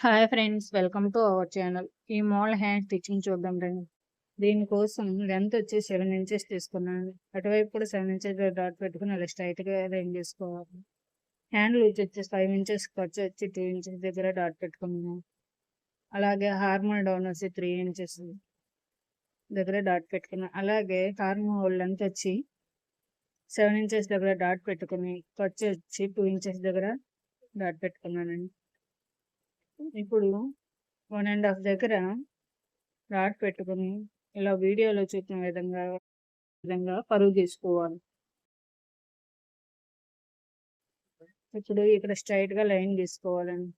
Hi friends, welcome to our channel. ఈ model hand stitching చూద్దాం రండి. దీనికోసం లెంత్ వచ్చి 7 ఇంచెస్ తీసుకున్నాను. అటువైపు కూడా 7 ఇంచెస్ డాట్ పెట్టుకుని అలా స్ట్రైట్గా అరేంజ్ చేసుకోవాలి. హ్యాండ్ లూజ్ వచ్చి 5 ఇంచెస్, ఖర్చు వచ్చి 2 ఇంచెస్ దగ్గర డాట్ పెట్టుకున్నాను. అలాగే హార్మోన్ డౌన్ వచ్చి 3 ఇంచెస్ దగ్గర డాట్ పెట్టుకున్నాను. అలాగే హార్మోన్ లెంత్ వచ్చి 7 ఇంచెస్ దగ్గర డాట్ పెట్టుకుని ఖర్చు వచ్చి 2 ఇంచెస్ దగ్గర డాట్ పెట్టుకున్నానండి. ఇప్పుడు 1.5 దగ్గర డాట్ పెట్టుకుని ఇలా వీడియోలో చూపిన విధంగా పరువు తీసుకోవాలి. ఇప్పుడు ఇక్కడ స్ట్రైట్ గా లైన్ తీసుకోవాలండి.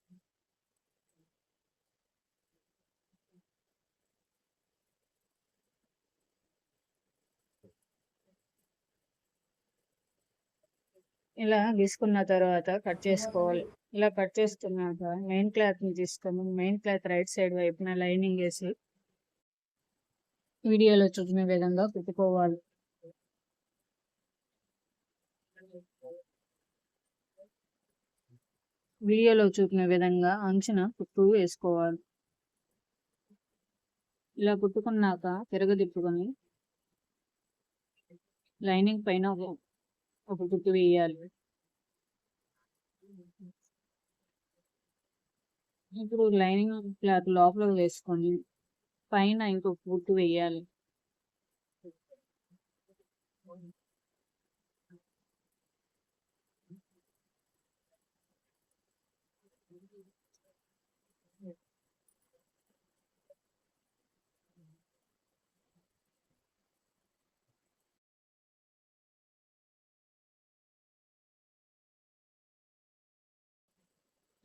ఇలా తీసుకున్న తర్వాత కట్ చేసుకోవాలి. ఇలా కట్ చేసుకున్నాక మెయిన్ క్లాత్ ని తీసుకొని మెయిన్ క్లాత్ రైట్ సైడ్ వైపున లైనింగ్ వేసి వీడియోలో చూపిన విధంగా కుట్టుకోవాలి. వీడియోలో చూపిన విధంగా అంచున కుట్టు వేసుకోవాలి. ఇలా కుట్టుకున్నాక తిరగదిప్పుకొని లైనింగ్ పైన ఒక కుట్టు వేయాలి. ఇప్పుడు లైనింగ్ క్లాత్ లోపల వేసుకొని పైన ఇంకొక కుట్టు వేయాలి.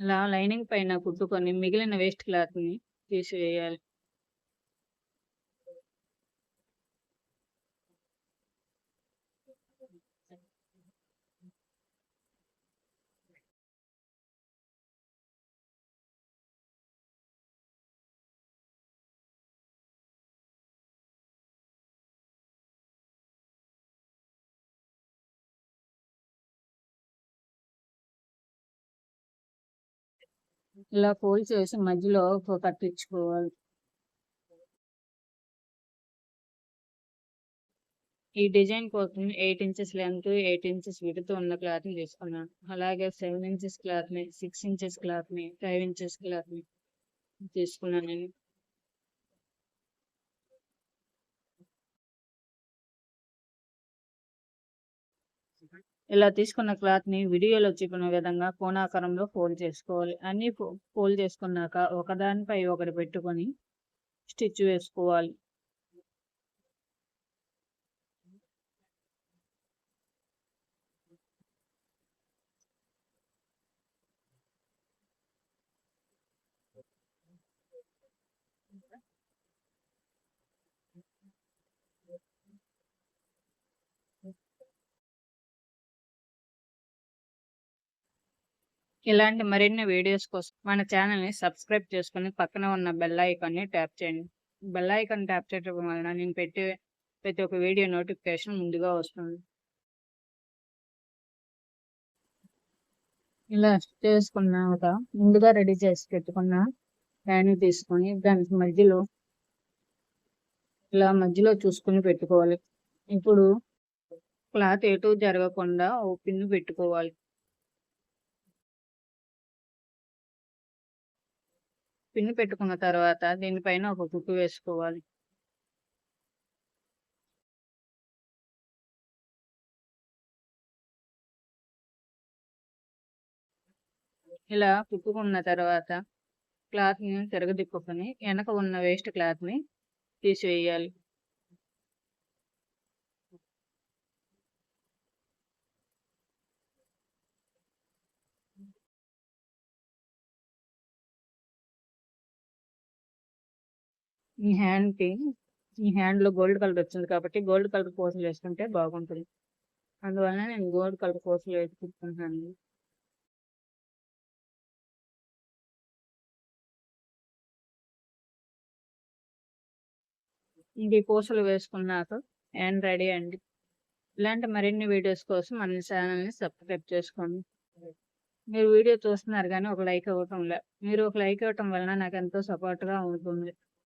ఇలా లైనింగ్ పైన కుట్టుకొని మిగిలిన వేస్ట్ క్లాత్ ని తీసివేయాలి. ఇలా ఫోల్డ్ చేసి మధ్యలో ఒక కట్ ఇచ్చుకోవాలి. ఈ డిజైన్ కోసం 8 ఇంచెస్ లెంత్, 8 ఇంచెస్ విడ్త్ ఉన్న క్లాత్ ని తీసుకున్నాను. అలాగే 7 ఇంచెస్ క్లాత్ ని, 6 ఇంచెస్ క్లాత్ ని, 5 ఇంచెస్ క్లాత్ ని తీసుకున్నాను నేను. ఇలా తీసుకున్న క్లాత్ ని వీడియోలో చూపిన విధంగా కోణాకారంలో ఫోల్డ్ చేసుకోవాలి. అన్ని ఫోల్డ్ చేసుకున్నాక ఒకదానిపై ఒకటి పెట్టుకొని స్టిచ్ వేసుకోవాలి. ఇలాంటి మరిన్ని వీడియోస్ కోసం మన ఛానల్ని సబ్స్క్రైబ్ చేసుకుని పక్కన ఉన్న బెల్ ఐకాన్ని ట్యాప్ చేయండి. బెల్ ఐకాన్ ట్యాప్ చేయడం వలన నేను పెట్టే ప్రతి ఒక్క వీడియో నోటిఫికేషన్ ముందుగా వస్తుంది. ఇలా చేసుకున్నాక ముందుగా రెడీ చేసి పెట్టుకున్న హ్యాండ్ తీసుకొని దానికి మధ్యలో చూసుకుని పెట్టుకోవాలి. ఇప్పుడు క్లాత్ ఎటు జరగకుండా ఓ పిన్ పెట్టుకోవాలి. పిన్ పెట్టుకున్న తర్వాత దీనిపైన ఒక కుట్టు వేసుకోవాలి. ఇలా కుట్టుకున్న తర్వాత క్లాత్ ని తిరగదిప్పుకొని వెనక ఉన్న వేస్ట్ క్లాత్ ని తీసివేయాలి. ఈ హ్యాండ్ లో గోల్డ్ కలర్ వచ్చింది కాబట్టి గోల్డ్ కలర్ పూసలు వేసుకుంటే బాగుంటుంది. అందువలన నేను గోల్డ్ కలర్ పూసలు వేసుకుంటున్నాను. ఇంక పూసలు వేసుకున్నాక హ్యాండ్ రెడీ అండి. ఇలాంటి మరిన్ని వీడియోస్ కోసం మన ఛానల్ని సబ్స్క్రైబ్ చేసుకోండి. మీరు వీడియో చూస్తున్నారు గానీ ఒక లైక్ ఇవ్వటం లే. మీరు ఒక లైక్ ఇవ్వటం వలన నాకెంతో సపోర్ట్‌గా ఉంటుంది.